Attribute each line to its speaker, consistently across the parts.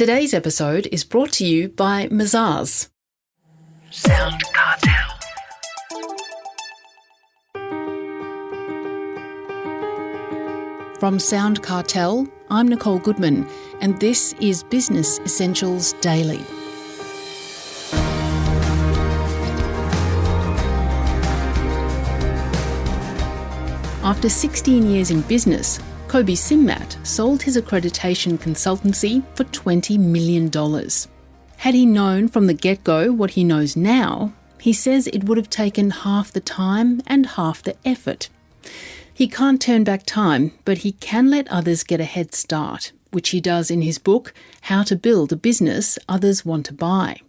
Speaker 1: Today's episode is brought to you by Mazars.
Speaker 2: SoundCartel.
Speaker 1: From SoundCartel, I'm Nicole Goodman, and this is Business Essentials Daily. After 16 years in business, Kobi Simmat sold his accreditation consultancy for $20 million. Had he known from the get-go what he knows now, he says it would have taken half the time and half the effort. He can't turn back time, but he can let others get a head start, which he does in his book, How to Build a Business Others Want to Buy.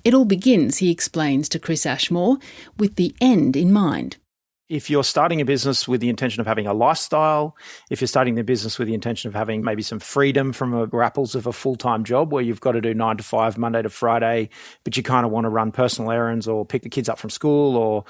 Speaker 1: It all begins, he explains to Chris Ashmore, with the end in mind.
Speaker 3: If you're starting a business with the intention of having a lifestyle, if you're starting the business with the intention of having maybe some freedom from the grapples of a full-time job where you've got to do 9 to 5, Monday to Friday, but you kind of want to run personal errands or pick the kids up from school or,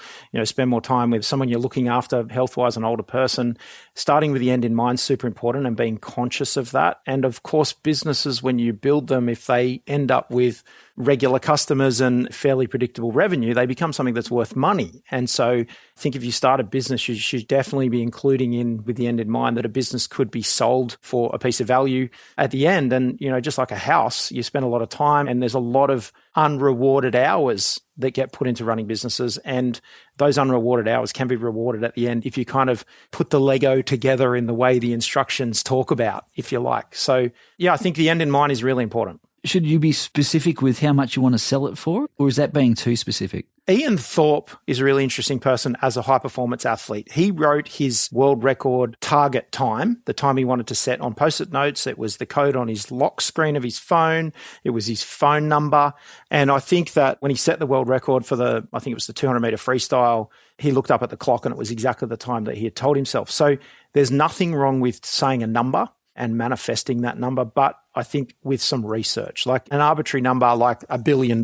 Speaker 3: spend more time with someone you're looking after health-wise, an older person, starting with the end in mind is super important and being conscious of that. And of course, businesses, when you build them, if they end up with regular customers and fairly predictable revenue, they become something that's worth money. And so I think if you start a business, you should definitely be including in with the end in mind that a business could be sold for a piece of value at the end. And, just like a house, you spend a lot of time and there's a lot of unrewarded hours that get put into running businesses. And those unrewarded hours can be rewarded at the end if you kind of put the Lego together in the way the instructions talk about, if you like. So yeah, I think the end in mind is really important.
Speaker 4: Should you be specific with how much you want to sell it for, or is that being too specific?
Speaker 3: Ian Thorpe is a really interesting person as a high-performance athlete. He wrote his world record target time, the time he wanted to set on Post-it notes. It was the code on his lock screen of his phone. It was his phone number. And I think that when he set the world record for the 200-meter freestyle, he looked up at the clock and it was exactly the time that he had told himself. So there's nothing wrong with saying a number and manifesting that number, but I think with some research, like an arbitrary number like $1 billion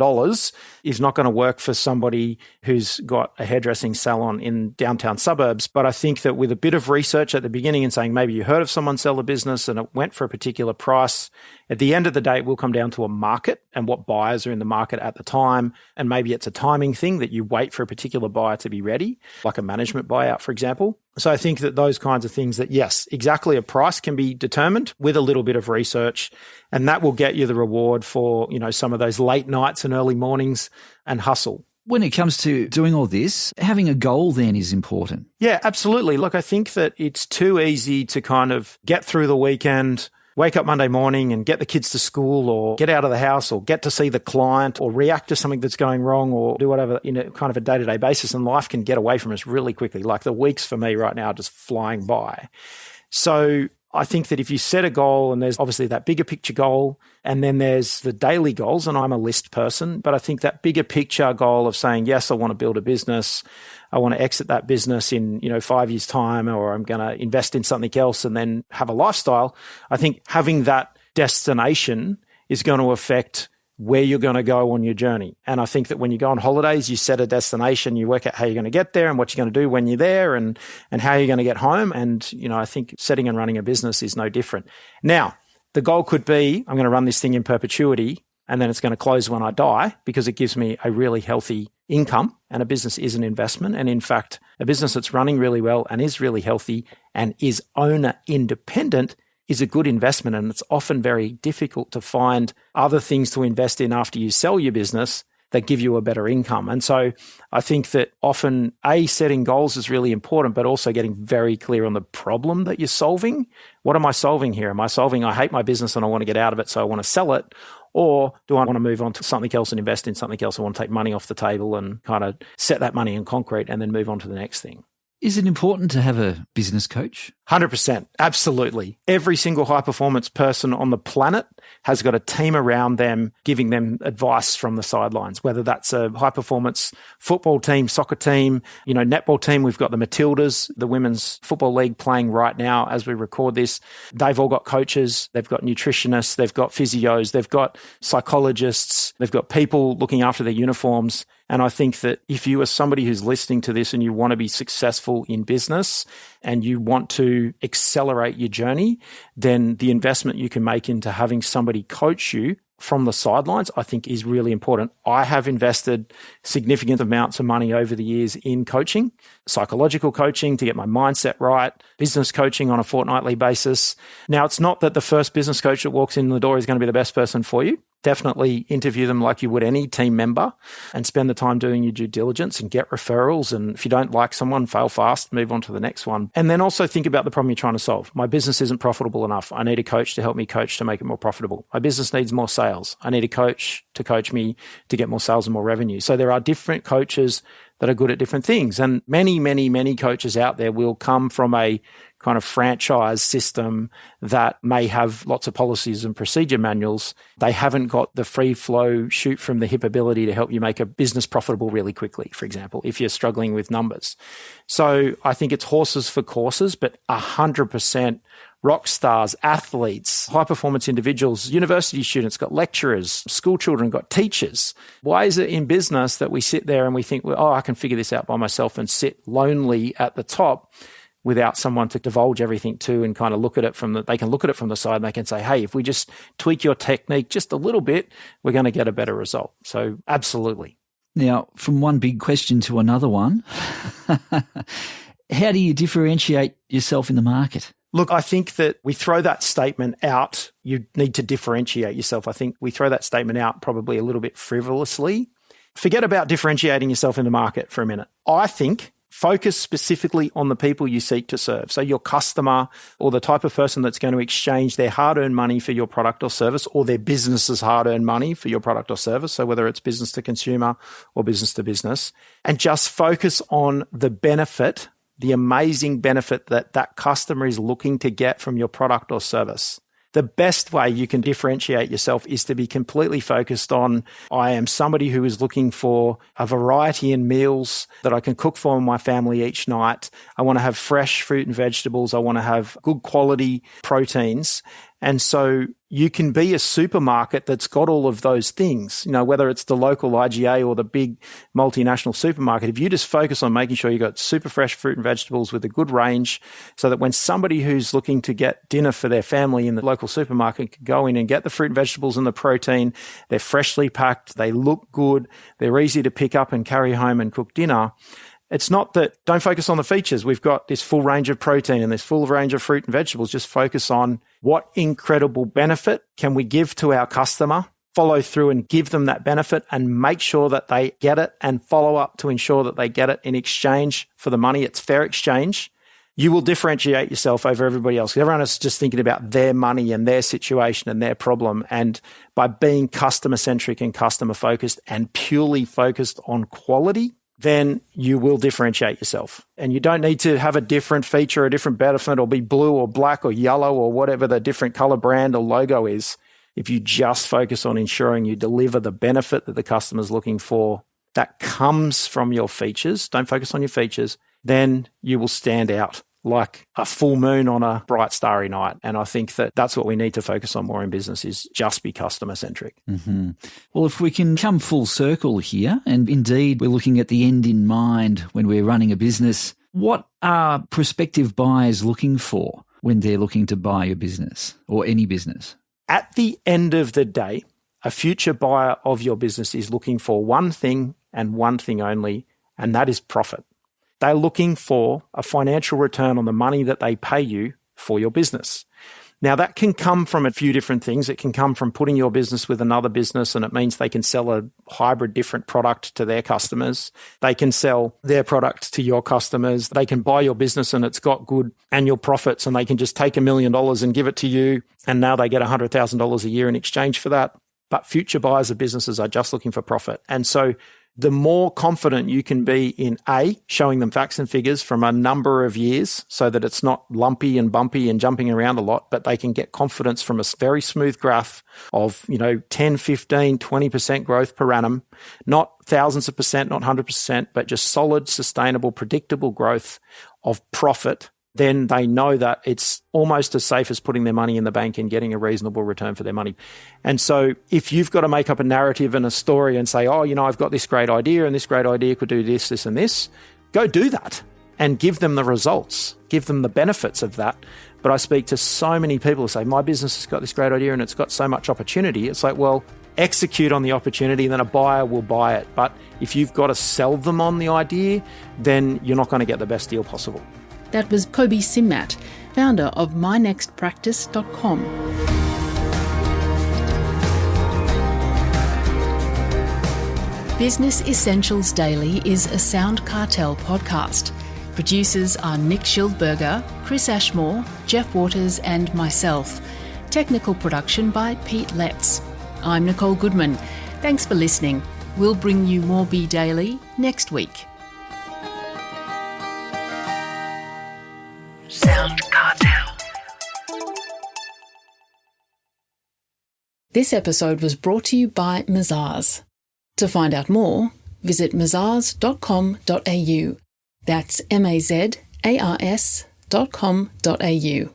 Speaker 3: is not going to work for somebody who's got a hairdressing salon in downtown suburbs. But I think that with a bit of research at the beginning and saying maybe you heard of someone sell a business and it went for a particular price, at the end of the day, it will come down to a market and what buyers are in the market at the time. And maybe it's a timing thing that you wait for a particular buyer to be ready, like a management buyout, for example. So I think that those kinds of things that, yes, exactly a price can be determined with a little bit of research. And that will get you the reward for, some of those late nights and early mornings and hustle.
Speaker 4: When it comes to doing all this, having a goal then is important.
Speaker 3: Yeah, absolutely. Look, I think that it's too easy to kind of get through the weekend, wake up Monday morning and get the kids to school or get out of the house or get to see the client or react to something that's going wrong or do whatever in a kind of a day-to-day basis. And life can get away from us really quickly. Like the weeks for me right now are just flying by. So I think that if you set a goal, and there's obviously that bigger picture goal, and then there's the daily goals, and I'm a list person, but I think that bigger picture goal of saying, yes, I want to build a business, I want to exit that business in, 5 years' time, or I'm going to invest in something else and then have a lifestyle. I think having that destination is going to affect where you're going to go on your journey. And I think that when you go on holidays, you set a destination, you work out how you're going to get there and what you're going to do when you're there and how you're going to get home. And, I think setting and running a business is no different. Now, the goal could be, I'm going to run this thing in perpetuity and then it's going to close when I die because it gives me a really healthy income, and a business is an investment. And in fact, a business that's running really well and is really healthy and is owner independent is a good investment. And it's often very difficult to find other things to invest in after you sell your business that give you a better income. And so I think that often setting goals is really important, but also getting very clear on the problem that you're solving. What am I solving here? Am I solving, I hate my business and I want to get out of it, so I want to sell it? Or do I want to move on to something else and invest in something else? I want to take money off the table and kind of set that money in concrete and then move on to the next thing.
Speaker 4: Is it important to have a business coach?
Speaker 3: 100%. Absolutely. Every single high-performance person on the planet has got a team around them giving them advice from the sidelines, whether that's a high-performance football team, soccer team, netball team. We've got the Matildas, the women's football league playing right now as we record this. They've all got coaches. They've got nutritionists. They've got physios. They've got psychologists. They've got people looking after their uniforms. And I think that if you are somebody who's listening to this and you want to be successful in business and you want to accelerate your journey, then the investment you can make into having somebody coach you from the sidelines, I think, is really important. I have invested significant amounts of money over the years in coaching, psychological coaching to get my mindset right, business coaching on a fortnightly basis. Now, it's not that the first business coach that walks in the door is going to be the best person for you. Definitely interview them like you would any team member and spend the time doing your due diligence and get referrals. And if you don't like someone, fail fast, move on to the next one. And then also think about the problem you're trying to solve. My business isn't profitable enough. I need a coach to help me coach to make it more profitable. My business needs more sales. I need a coach to coach me to get more sales and more revenue. So there are different coaches that are good at different things. And many, many, many coaches out there will come from a kind of franchise system that may have lots of policies and procedure manuals. They haven't got the free flow, shoot from the hip ability to help you make a business profitable really quickly, for example, if you're struggling with numbers. So I think it's horses for courses, but 100% rock stars, athletes, high performance individuals, university students got lecturers, school children got teachers. Why is it in business that we sit there and we think, well, I can figure this out by myself and sit lonely at the top without someone to divulge everything to and kind of look at it they can look at it from the side and they can say, hey, if we just tweak your technique just a little bit, we're going to get a better result. So absolutely.
Speaker 4: Now, from one big question to another one, how do you differentiate yourself in the market?
Speaker 3: Look, I think that we throw that statement out. You need to differentiate yourself. I think we throw that statement out probably a little bit frivolously. Forget about differentiating yourself in the market for a minute. I think focus specifically on the people you seek to serve. So your customer or the type of person that's going to exchange their hard-earned money for your product or service, or their business's hard-earned money for your product or service. So whether it's business to consumer or business to business, and just focus on the benefit, the amazing benefit that that customer is looking to get from your product or service. The best way you can differentiate yourself is to be completely focused on, I am somebody who is looking for a variety in meals that I can cook for my family each night. I want to have fresh fruit and vegetables. I want to have good quality proteins. And so you can be a supermarket that's got all of those things, whether it's the local IGA or the big multinational supermarket. If you just focus on making sure you got super fresh fruit and vegetables with a good range, so that when somebody who's looking to get dinner for their family in the local supermarket can go in and get the fruit and vegetables and the protein, they're freshly packed, they look good, they're easy to pick up and carry home and cook dinner. It's not that, don't focus on the features. We've got this full range of protein and this full range of fruit and vegetables. Just focus on what incredible benefit can we give to our customer, follow through and give them that benefit and make sure that they get it and follow up to ensure that they get it in exchange for the money. It's fair exchange. You will differentiate yourself over everybody else. Everyone is just thinking about their money and their situation and their problem. And by being customer-centric and customer-focused and purely focused on quality, then you will differentiate yourself. And you don't need to have a different feature, a different benefit, or be blue or black or yellow or whatever the different color brand or logo is. If you just focus on ensuring you deliver the benefit that the customer's looking for that comes from your features, don't focus on your features, then you will stand out like a full moon on a bright starry night. And I think that that's what we need to focus on more in business, is just be customer centric.
Speaker 4: Mm-hmm. Well, if we can come full circle here, and indeed we're looking at the end in mind when we're running a business, what are prospective buyers looking for when they're looking to buy your business or any business?
Speaker 3: At the end of the day, a future buyer of your business is looking for one thing and one thing only, and that is profit. They're looking for a financial return on the money that they pay you for your business. Now, that can come from a few different things. It can come from putting your business with another business, and it means they can sell a hybrid different product to their customers. They can sell their product to your customers. They can buy your business and it's got good annual profits, and they can just take $1 million and give it to you, and now they get $100,000 a year in exchange for that. But future buyers of businesses are just looking for profit. And so the more confident you can be in showing them facts and figures from a number of years so that it's not lumpy and bumpy and jumping around a lot, but they can get confidence from a very smooth graph of, 10, 15, 20% growth per annum, not thousands of percent, not 100%, but just solid, sustainable, predictable growth of profit. then they know that it's almost as safe as putting their money in the bank and getting a reasonable return for their money. And so if you've got to make up a narrative and a story and say, oh, I've got this great idea and this great idea could do this, this and this, go do that and give them the results, give them the benefits of that. But I speak to so many people who say, my business has got this great idea and it's got so much opportunity. It's like, well, execute on the opportunity and then a buyer will buy it. But if you've got to sell them on the idea, then you're not going to get the best deal possible.
Speaker 1: That was Kobi Simmat, founder of mynextpractice.com. Business Essentials Daily is a SoundCartel podcast. Producers are Nick Schildberger, Chris Ashmore, Jeff Waters and myself. Technical production by Pete Letts. I'm Nicole Goodman. Thanks for listening. We'll bring you more Be Daily next week. SoundCartel. This episode was brought to you by Mazars. To find out more, visit mazars.com.au. That's mazars.com.au.